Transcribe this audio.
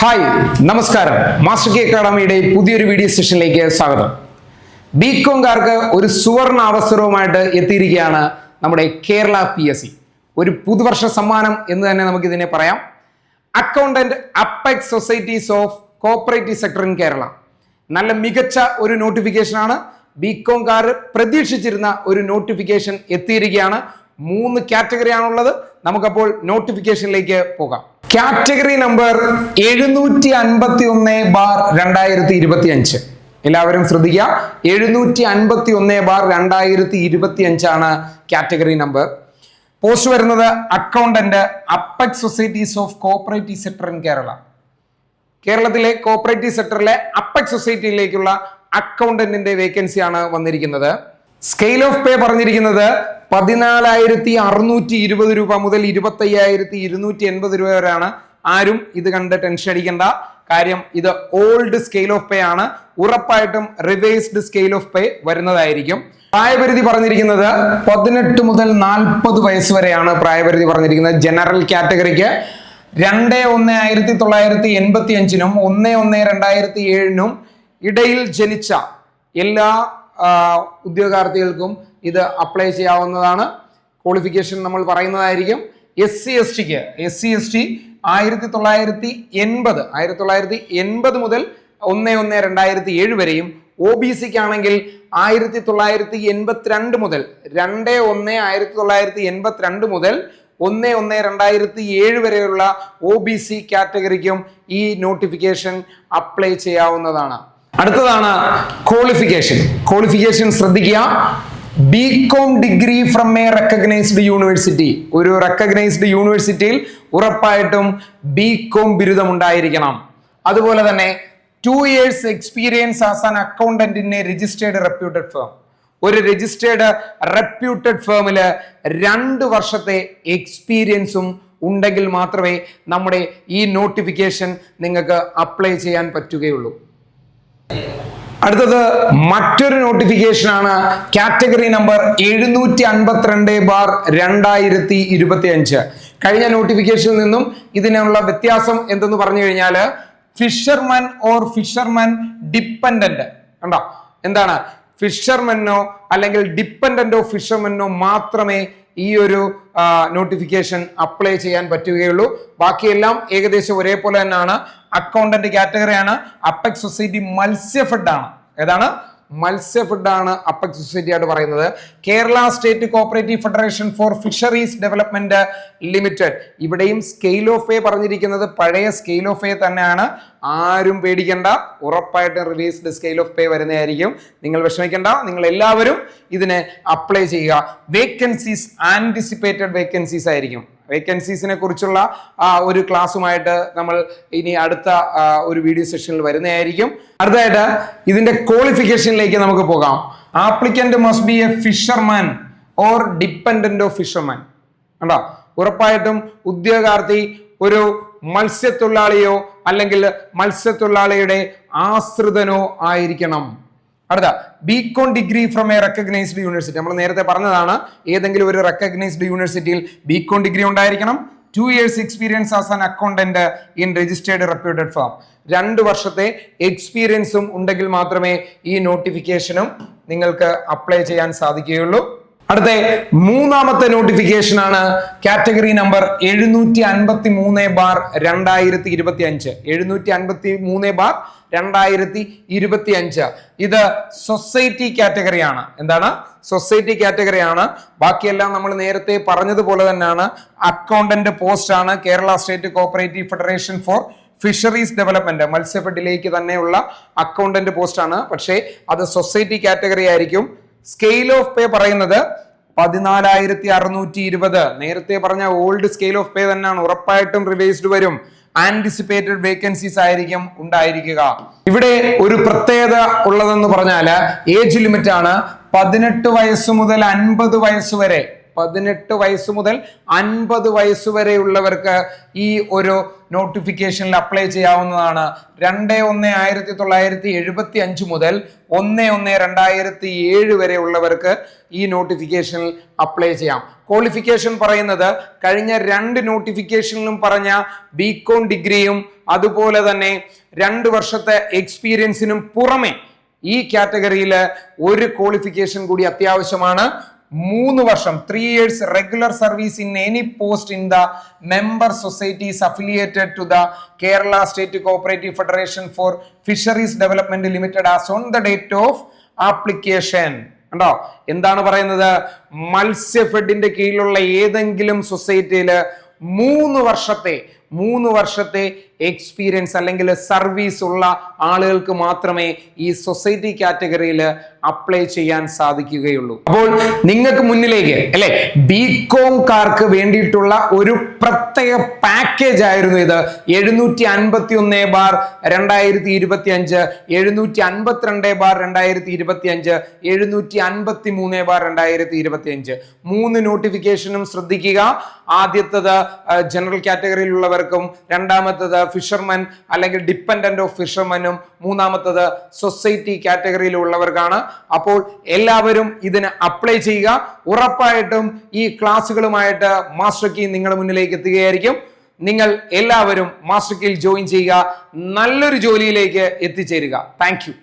Hi നമസ്കാരം. Master K അക്കാഡമിയുടെ പുതിയൊരു video സെഷനിലേക്ക് സ്വാഗതം. ബികോംകാർക്ക് ഒരു സുവർണ അവസരവുമായിട്ട് എത്തിയിരിക്കുകയാണ് നമ്മുടെ കേരള PSC. ഒരു പുതുവർഷ സമ്മാനം എന്ന് തന്നെ നമുക്ക് ഇതിനെ പറയാം. Accountant apex societies of cooperative sector in Kerala. നല്ല മികച്ച ഒരു നോട്ടിഫിക്കേഷനാണ്. ബികോംകാർ പ്രതീക്ഷിച്ചിരുന്ന ഒരു നോട്ടിഫിക്കേഷൻ എത്തിയിരിക്കുകയാണ്. 3 കാറ്റഗറിയാണുള്ളത്. നമുക്കപ്പോൾ നോട്ടിഫിക്കേഷനിലേക്ക് പോകാം. Category number 751/2025. എല്ലാവരും ശ്രദ്ധിക്കുക, 751/2025 ആണ് കാറ്റഗറി നമ്പർ. പോസ്റ്റ് വരുന്നത് accountant apex societies of cooperative sector in Kerala. കേരളത്തിലെ കോപ്പറേറ്റീവ് സെക്ടറിലെ അപ്പെക്സ് സൊസൈറ്റിയിലേക്കുള്ള അക്കൗണ്ടന്റിന്റെ വേക്കൻസി ആണ് വന്നിരിക്കുന്നത്. സ്കെയിൽ ഓഫ് പേ പറഞ്ഞിരിക്കുന്നത് 14,620 രൂപ മുതൽ 25,280 രൂപ വരെയാണ്. ആരും ഇത് കണ്ട് ടെൻഷൻ അടിക്കേണ്ട. കാര്യം ഇത് ഓൾഡ് സ്കെയിൽ ഓഫ് പേ ആണ്. ഉറപ്പായിട്ടും റിവൈസ്ഡ് സ്കെയിൽ ഓഫ് പേ വരുന്നതായിരിക്കും. പ്രായപരിധി പറഞ്ഞിരിക്കുന്നത് 18 മുതൽ 40 വയസ്സ് വരെയാണ് പ്രായപരിധി പറഞ്ഞിരിക്കുന്നത്. ജനറൽ കാറ്റഗറിക്ക് 2/1/1985 1/1/2007 ഇടയിൽ ജനിച്ച എല്ലാ ഉദ്യോഗാർത്ഥികൾക്കും ഇത് അപ്ലൈ ചെയ്യാവുന്നതാണ്. ക്വാളിഫിക്കേഷൻ നമ്മൾ പറയുന്നതായിരിക്കും. SC ST 1980 മുതൽ 1/1/2007 വരെയും, OBC ആണെങ്കിൽ 1982 മുതൽ 2/1/1982 മുതൽ 1/1/2007 വരെയുള്ള OBC കാറ്റഗറിക്കും ഈ നോട്ടിഫിക്കേഷൻ അപ്ലൈ ചെയ്യാവുന്നതാണ്. അടുത്തതാണ് ക്വാളിഫിക്കേഷൻ ശ്രദ്ധിക്കുക. BCom degree from a recognised university. ഒരു റെക്കഗ്നൈസ്ഡ് യൂണിവേഴ്സിറ്റിയിൽ ഉറപ്പായിട്ടും ബികോം ബിരുദം ഉണ്ടായിരിക്കണം. അതുപോലെ തന്നെ 2 years experience as an accountant in a registered reputed firm. ഒരു രജിസ്റ്റേർഡ് റെപ്യൂട്ടഡ് ഫേമില് 2 വർഷത്തെ എക്സ്പീരിയൻസും ഉണ്ടെങ്കിൽ മാത്രമേ നമ്മുടെ ഈ നോട്ടിഫിക്കേഷൻ നിങ്ങൾക്ക് അപ്ലൈ ചെയ്യാൻ പറ്റുകയുള്ളൂ. അടുത്തത് മറ്റൊരു നോട്ടിഫിക്കേഷൻ ആണ്. Category number 752/2025. കഴിഞ്ഞ നോട്ടിഫിക്കേഷനിൽ നിന്നും ഇതിനുള്ള വ്യത്യാസം എന്തെന്ന് പറഞ്ഞു കഴിഞ്ഞാൽ ഫിഷർമാൻ ഓർ ഫിഷർമാൻ ഡിപ്പെൻഡന്റ്. കണ്ടോ, എന്താണ് ഫിഷർമെനോ അല്ലെങ്കിൽ ഡിപ്പെൻഡന്റ് ഓഫ് ഫിഷർമെനോ മാത്രമേ ഈ ഒരു നോട്ടിഫിക്കേഷൻ അപ്ലൈ ചെയ്യാൻ പറ്റുകയുള്ളൂ. ബാക്കിയെല്ലാം ഏകദേശം ഒരേപോലെ തന്നെയാണ്. അക്കൗണ്ടന്റ് കാറ്റഗറിയാണ്. അപ്പെക്സ് സൊസൈറ്റി മത്സ്യഫെഡ് ആണ്. ഏതാണ്? മത്സ്യഫെഡ് ആണ് അപ്പെക്സ് സൊസൈറ്റി ആയിട്ട് പറയുന്നത്. Kerala state cooperative federation for fisheries development limited. ഇവിടെയും സ്കെയിൽ ഓഫ് പേ പറഞ്ഞിരിക്കുന്നത് പഴയ സ്കെയിൽ ഓഫ് പേ തന്നെയാണ്. ആരും പേടിക്കണ്ട, ഉറപ്പായിട്ടും റിലീസ്ഡ് സ്കെയിൽ ഓഫ് പേ വരുന്നതായിരിക്കും. നിങ്ങൾ വിഷമിക്കേണ്ട, നിങ്ങൾ എല്ലാവരും ഇതിനെ അപ്ലൈ ചെയ്യുക. വേക്കൻസീസ് ആന്റിസിപ്പേറ്റഡ് വേക്കൻസീസ് ആയിരിക്കും. വേക്കൻസീസിനെ കുറിച്ചുള്ള ഒരു ക്ലാസ്സുമായിട്ട് നമ്മൾ ഇനി അടുത്ത ഒരു വീഡിയോ സെഷനിൽ വരുന്നതായിരിക്കും. അടുത്തതായിട്ട് ഇതിന്റെ ക്വാളിഫിക്കേഷനിലേക്ക് നമുക്ക് പോകാം. Applicant must be A fisherman or dependent of fisherman. കണ്ടോ, ഉറപ്പായിട്ടും ഉദ്യോഗാർത്ഥി ഒരു മത്സ്യത്തൊഴിലാളിയോ അല്ലെങ്കിൽ മത്സ്യത്തൊഴിലാളിയുടെ ആശ്രിതനോ ആയിരിക്കണം. അടുത്ത BCom degree from a recognised university. നമ്മൾ നേരത്തെ പറഞ്ഞതാണ്, ഏതെങ്കിലും ഒരു റെക്കഗ്നൈസ്ഡ് യൂണിവേഴ്സിറ്റിയിൽ ബികോം ഡിഗ്രി ഉണ്ടായിരിക്കണം. 2 years experience as an accountant in registered reputed firm. 2 വർഷത്തെ എക്സ്പീരിയൻസും ഉണ്ടെങ്കിൽ മാത്രമേ ഈ നോട്ടിഫിക്കേഷനും നിങ്ങൾക്ക് അപ്ലൈ ചെയ്യാൻ സാധിക്കുകയുള്ളൂ. അടുത്ത 3ാമത്തെ നോട്ടിഫിക്കേഷൻ ആണ്. Category number 753/2025. 753/2025. ഇത് സൊസൈറ്റി കാറ്റഗറിയാണ്. എന്താണ്? സൊസൈറ്റി കാറ്റഗറിയാണ്. ബാക്കിയെല്ലാം നമ്മൾ നേരത്തെ പറഞ്ഞതുപോലെ തന്നെയാണ്. അക്കൗണ്ടന്റ് പോസ്റ്റ് ആണ്. Kerala state cooperative federation for fisheries development, മത്സ്യഫെഡിലേക്ക് തന്നെയുള്ള അക്കൗണ്ടന്റ് പോസ്റ്റ് ആണ്. പക്ഷേ അത് സൊസൈറ്റി കാറ്റഗറി ആയിരിക്കും. സ്കെയിൽ ഓഫ് പേ പറയുന്നത് 14,620. നേരത്തെ പറഞ്ഞ ഓൾഡ് സ്കെയിൽ ഓഫ് പേ തന്നെയാണ്. ഉറപ്പായിട്ടും റിവൈസ്ഡ് വരും. ആന്റിസിപ്പേറ്റഡ് വേക്കൻസീസ് ആയിരിക്കും ഉണ്ടായിരിക്കുക. ഇവിടെ ഒരു പ്രത്യേകത ഉള്ളതെന്ന് പറഞ്ഞാൽ ഏജ് ലിമിറ്റ് ആണ്. 18 വയസ്സ് മുതൽ 50 വയസ്സ് വരെ. 18 വയസ്സ് മുതൽ 50 വയസ്സ് വരെയുള്ളവർക്ക് ഈ ഒരു നോട്ടിഫിക്കേഷനിൽ അപ്ലൈ ചെയ്യാവുന്നതാണ്. 2/1/1975 മുതൽ 1/1/2007 വരെ ഉള്ളവർക്ക് ഈ നോട്ടിഫിക്കേഷനിൽ അപ്ലൈ ചെയ്യാം. ക്വാളിഫിക്കേഷൻ പറയുന്നത് കഴിഞ്ഞ 2 നോട്ടിഫിക്കേഷനിലും പറഞ്ഞ ബികോം ഡിഗ്രിയും അതുപോലെ തന്നെ 2 വർഷത്തെ എക്സ്പീരിയൻസിനും പുറമെ ഈ കാറ്റഗറിയിൽ ഒരു ക്വാളിഫിക്കേഷൻ കൂടി അത്യാവശ്യമാണ്. 3 വർഷം 3 years regular service in any post in the member societies affiliated to the Kerala State Cooperative Federation for Fisheries Development Limited as on the date of application. കണ്ടോ എന്താണ് പറയുന്നത്? മത്സ്യഫെഡിന്റെ കീഴിലുള്ള ഏതെങ്കിലും സൊസൈറ്റിയിൽ 3 വർഷത്തെ എക്സ്പീരിയൻസ് അല്ലെങ്കിൽ സർവീസ് ഉള്ള ആളുകൾക്ക് മാത്രമേ ഈ സൊസൈറ്റി കാറ്റഗറിയിൽ അപ്ലൈ ചെയ്യാൻ സാധിക്കുകയുള്ളൂ. അപ്പോൾ നിങ്ങൾക്ക് മുന്നിലേക്ക് അല്ലെ ബികോംകാർക്ക് വേണ്ടിയിട്ടുള്ള ഒരു പ്രത്യേക പാക്കേജ് ആയിരുന്നു ഇത്. 751/2025, 752/2025, 753/2025 3 നോട്ടിഫിക്കേഷനും ശ്രദ്ധിക്കുക. ആദ്യത്തത് ജനറൽ കാറ്റഗറിയിലുള്ളവർക്കും, രണ്ടാമത്തത് ഫിഷർമാൻ അല്ലെങ്കിൽ ഡിപ്പെൻഡന്റ് ഓഫ് ഫിഷർമാനും, മൂന്നാമത്തത് സൊസൈറ്റി കാറ്റഗറിയിലുള്ളവർക്കാണ്. അപ്പോൾ എല്ലാവരും ഇതിന് അപ്ലൈ ചെയ്യുക. ഉറപ്പായിട്ടും ഈ ക്ലാസ്സുകളുമായിട്ട് മാസ്റ്റർ കീ നിങ്ങളുടെ മുന്നിലേക്ക് എത്തുകയായിരിക്കും. നിങ്ങൾ എല്ലാവരും മാസ്റ്റർ കീയിൽ ജോയിൻ ചെയ്യുക, നല്ലൊരു ജോലിയിലേക്ക് എത്തിച്ചേരുക. Thank you.